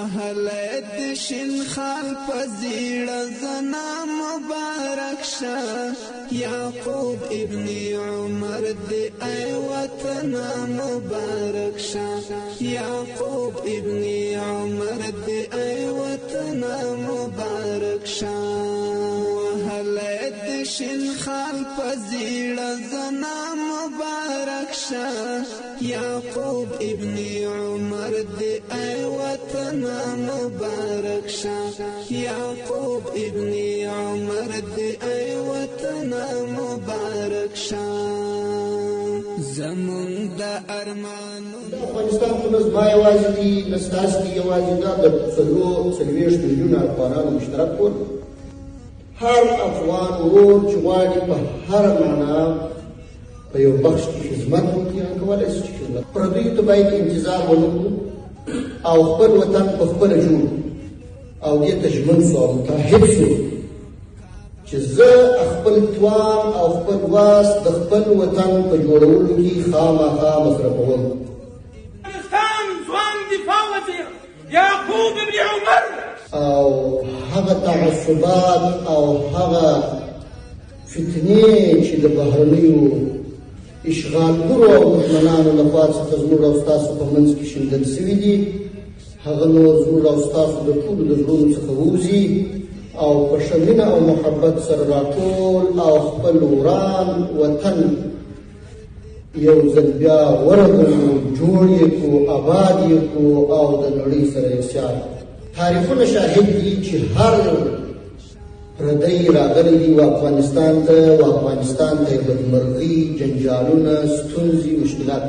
وهلد شین خال پزیړ زنا مبارک شه یعقوب ابن عمر دی ای وطن مبارک شه یعقوب ابن عمر دی ای وطن مبارک شه وهلد شین خال پزیړ زنا مبارک شه یعقوب ابن عمر دی ای وطن مبارک شه یعقوب ابن عمر دی ای وطن مبارک شه زمون د ارمانو افغانستان خو زما یوازې دي نه ستاسې دي یوازې دا د څلوېښت میلیونه افغانانو مشترک کور هر افغان ورور چې غواړي په هره معنا په یو بخش کې خدمت وکړي هغه کولی شي چې خدمت پردیو ته باید انتظار ونه کړو او خپل وطن په خپله جوړ او دې ته ژمن سو او متعهد سو چې زه خپل توان او خپل واس د خپل وطن په جوړولو کې خامخا مصرفوم. افغانستان ځوان دفاع وزیر یعقوب ابن عمر او هغه تعصبات او هغه فتنې چې د بهرنیو اشغالګرو او دښمنانو لخوا څخه زموږ او ستاسو په منځ کې شیندل سوي دي هغه نور زموږ او ستاسو د ټولو د زړونو څخه ووځي او په ښه مینه او محبت سره راټول او خپل وران وطن یو ځل بیا ورغوو جوړ یې کړو آباد یې کړو او د نړۍ سره یکسان تاریخونه شاهد دي چې هر پردی راغلی دي و افغانستان ته یې بدمرغي جنجالونه ستونزې مشکلات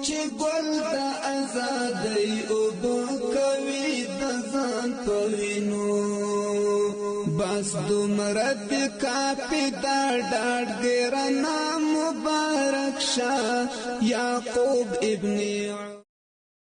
چې ګل د ازادۍ اوبه کوي د ځان په وینو بس دومره د کافي دا ډاډ ګرانه مبارک شه یعقوب ابن